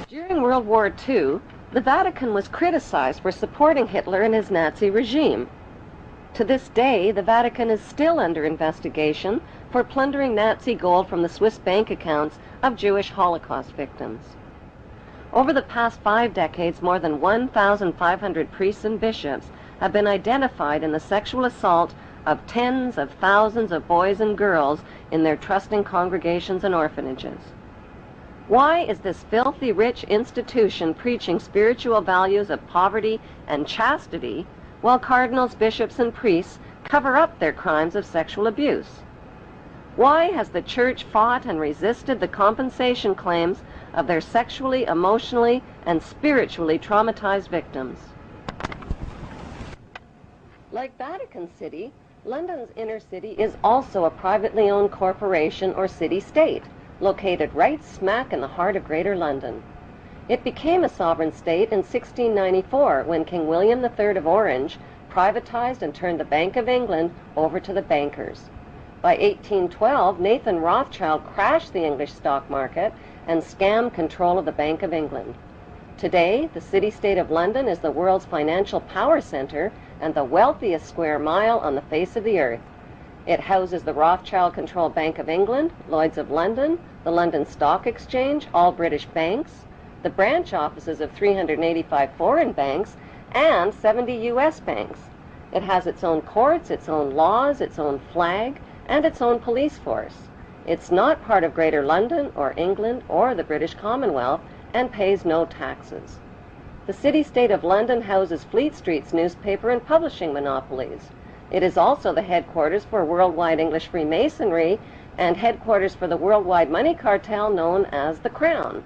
During World War II, the Vatican was criticized for supporting Hitler and his Nazi regime. To this day, the Vatican is still under investigation for plundering Nazi gold from the Swiss bank accounts of Jewish Holocaust victims. Over the past 5 decades, more than 1,500 priests and bishops have been identified in the sexual assault of tens of thousands of boys and girls in their trusting congregations and orphanages. Why is this filthy rich institution preaching spiritual values of poverty and chastity while cardinals, bishops, and priests cover up their crimes of sexual abuse? Why has the Church fought and resisted the compensation claims of their sexually, emotionally, and spiritually traumatized victims? Like Vatican City, London's inner city is also a privately owned corporation or city-state, located right smack in the heart of Greater London. It became a sovereign state in 1694 when King William III of Orange privatized and turned the Bank of England over to the bankers. By 1812, Nathan Rothschild crashed the English stock market and scammed control of the Bank of England. Today, the city-state of London is the world's financial power center and the wealthiest square mile on the face of the earth. It houses the Rothschild-controlled Bank of England, Lloyd's of London, the London Stock Exchange, all British banks, the branch offices of 385 foreign banks, and 70 U.S. banks. It has its own courts, its own laws, its own flag, and its own police force. It's not part of Greater London or England or the British Commonwealth and pays no taxes. The city-state of London houses Fleet Street's newspaper and publishing monopolies. It is also the headquarters for worldwide English Freemasonry and headquarters for the worldwide money cartel known as the Crown.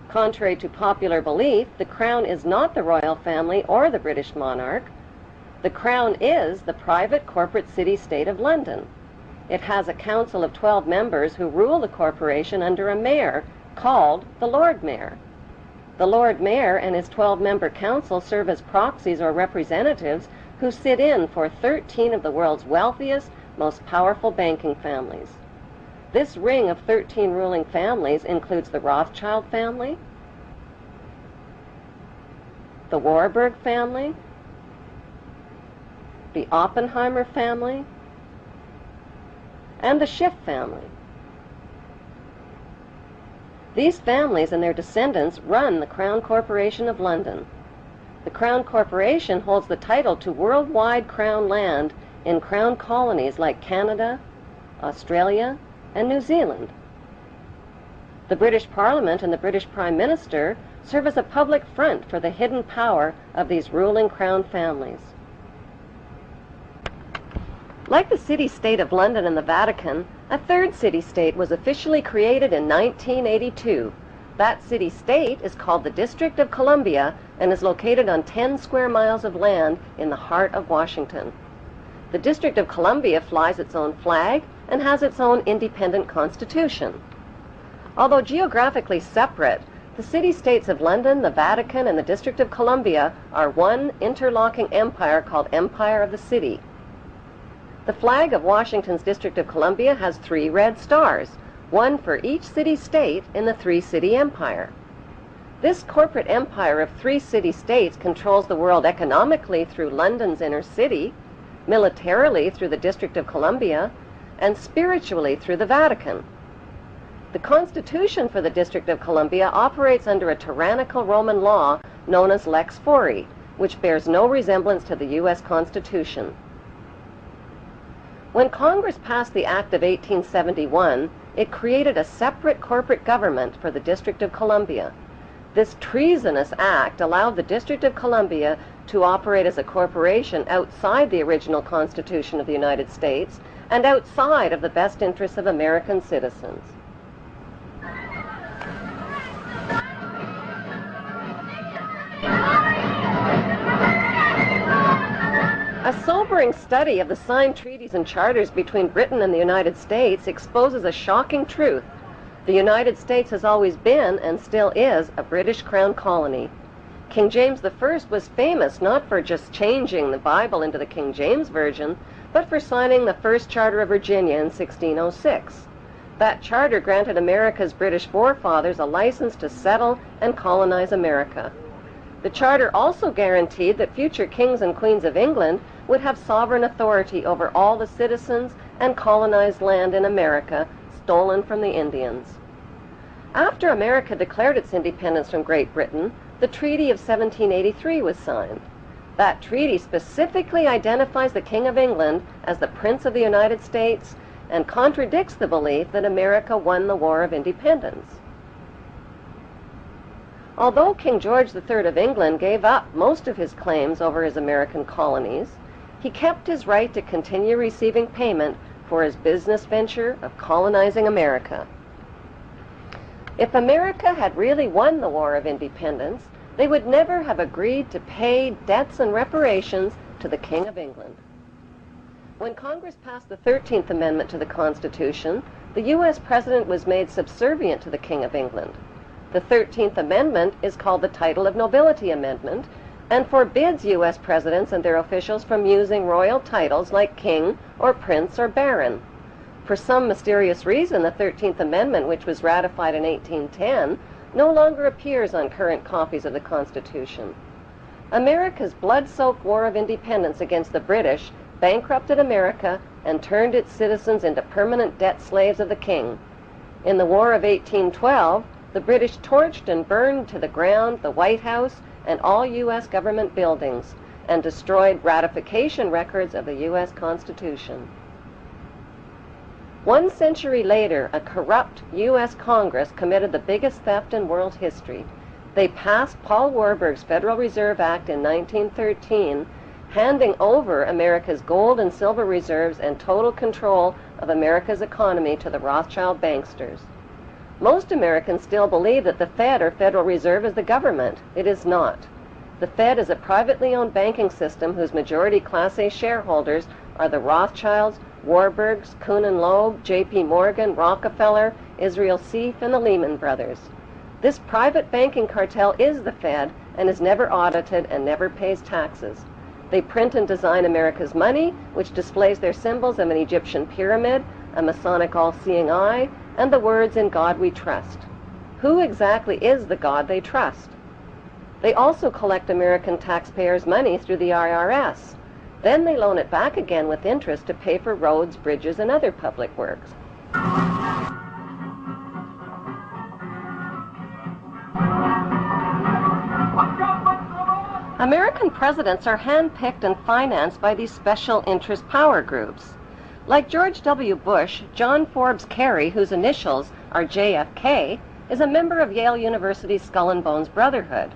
Contrary to popular belief, the Crown is not the royal family or the British monarch. The Crown is the private corporate city-state of London. It has a council of 12 members who rule the corporation under a mayor called the Lord Mayor. The Lord Mayor and his 12-member council serve as proxies or representatives who sit in for 13 of the world's wealthiest, most powerful banking families. This ring of 13 ruling families includes the Rothschild family, the Warburg family, the Oppenheimer family, and the Schiff family. These families and their descendants run the Crown Corporation of London. The Crown Corporation holds the title to worldwide Crown land in Crown colonies like Canada, Australia, and New Zealand. The British Parliament and the British Prime Minister serve as a public front for the hidden power of these ruling Crown families. Like the city-state of London and the Vatican, a third city-state was officially created in 1982. That city-state is called the District of Columbia and is located on 10 square miles of land in the heart of Washington. The District of Columbia flies its own flag and has its own independent constitution. Although geographically separate, the city-states of London, the Vatican, and the District of Columbia are one interlocking empire called Empire of the City. The flag of Washington's District of Columbia has 3 red stars, one for each city-state in the 3-city empire. This corporate empire of 3 city-states controls the world economically through London's inner city, militarily through the District of Columbia, and spiritually through the Vatican. The Constitution for the District of Columbia operates under a tyrannical Roman law known as Lex Fori, which bears no resemblance to the U.S. Constitution. When Congress passed the Act of 1871, it created a separate corporate government for the District of Columbia. This treasonous act allowed the District of Columbia to operate as a corporation outside the original Constitution of the United States and outside of the best interests of American citizens. A sobering study of the signed treaties and charters between Britain and the United States exposes a shocking truth. The United States has always been, and still is, a British Crown colony. King James I was famous not for just changing the Bible into the King James Version, but for signing the First Charter of Virginia in 1606. That charter granted America's British forefathers a license to settle and colonize America. The charter also guaranteed that future kings and queens of England would have sovereign authority over all the citizens and colonized land in America stolen from the Indians. After America declared its independence from Great Britain, the Treaty of 1783 was signed. That treaty specifically identifies the King of England as the Prince of the United States and contradicts the belief that America won the War of Independence. Although King George III of England gave up most of his claims over his American colonies, he kept his right to continue receiving payment for his business venture of colonizing America. If America had really won the War of Independence, they would never have agreed to pay debts and reparations to the King of England. When Congress passed the 13th Amendment to the Constitution, the U.S. President was made subservient to the King of England. The 13th Amendment is called the Title of Nobility Amendment and forbids U.S. presidents and their officials from using royal titles like king or prince or baron. For some mysterious reason, the 13th Amendment, which was ratified in 1810, no longer appears on current copies of the Constitution. America's blood-soaked War of Independence against the British bankrupted America and turned its citizens into permanent debt slaves of the king. In the War of 1812, the British torched and burned to the ground the White House and all U.S. government buildings and destroyed ratification records of the U.S. Constitution. 1 century later, a corrupt U.S. Congress committed the biggest theft in world history. They passed Paul Warburg's Federal Reserve Act in 1913, handing over America's gold and silver reserves and total control of America's economy to the Rothschild banksters. Most Americans still believe that the Fed, or Federal Reserve, is the government. It is not. The Fed is a privately owned banking system whose majority Class A shareholders are the Rothschilds, Warburgs, Kuhn and Loeb, J.P. Morgan, Rockefeller, Israel Seif, and the Lehman Brothers. This private banking cartel is the Fed and is never audited and never pays taxes. They print and design America's money, which displays their symbols of an Egyptian pyramid, a Masonic all-seeing eye, and the words "In God We Trust." Who exactly is the God they trust? They also collect American taxpayers' money through the IRS. Then they loan it back again with interest to pay for roads, bridges, and other public works. American presidents are handpicked and financed by these special interest power groups. Like George W. Bush, John Forbes Kerry, whose initials are JFK, is a member of Yale University's Skull and Bones Brotherhood.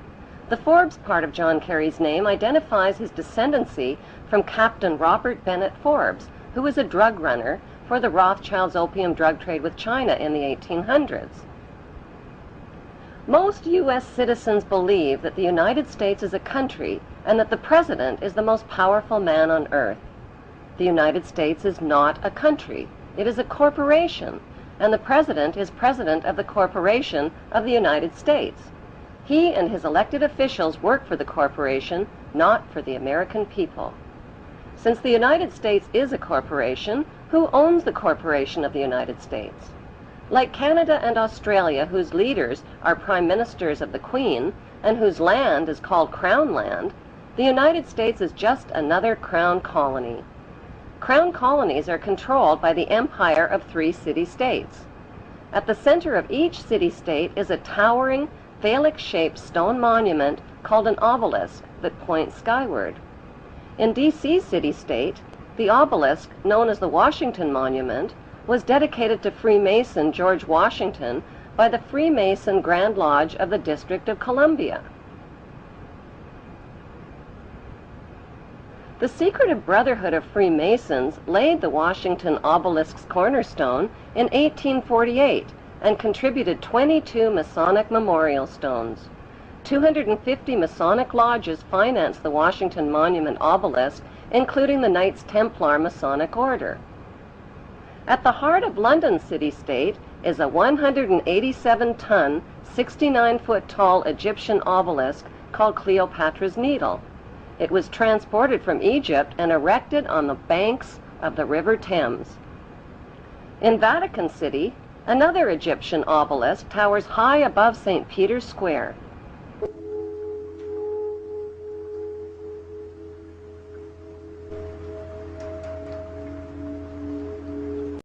The Forbes part of John Kerry's name identifies his descendancy from Captain Robert Bennett Forbes, who was a drug runner for the Rothschilds' opium drug trade with China in the 1800s. Most U.S. citizens believe that the United States is a country and that the President is the most powerful man on earth. The United States is not a country. It is a corporation, and the President is President of the Corporation of the United States. He and his elected officials work for the corporation, not for the American people. Since the United States is a corporation, who owns the corporation of the United States? Like Canada and Australia, whose leaders are prime ministers of the Queen, and whose land is called Crown Land, the United States is just another Crown colony. Crown colonies are controlled by the empire of 3 city-states. At the center of each city-state is a towering, phallic-shaped stone monument called an obelisk that points skyward. In D.C. city-state, the obelisk, known as the Washington Monument, was dedicated to Freemason George Washington by the Freemason Grand Lodge of the District of Columbia. The secretive Brotherhood of Freemasons laid the Washington obelisk's cornerstone in 1848 and contributed 22 Masonic memorial stones. 250 Masonic lodges financed the Washington Monument obelisk, including the Knights Templar Masonic Order. At the heart of London city-state is a 187-ton, 69-foot-tall Egyptian obelisk called Cleopatra's Needle. It was transported from Egypt and erected on the banks of the River Thames. In Vatican City, Another Egyptian obelisk towers high above St. Peter's Square.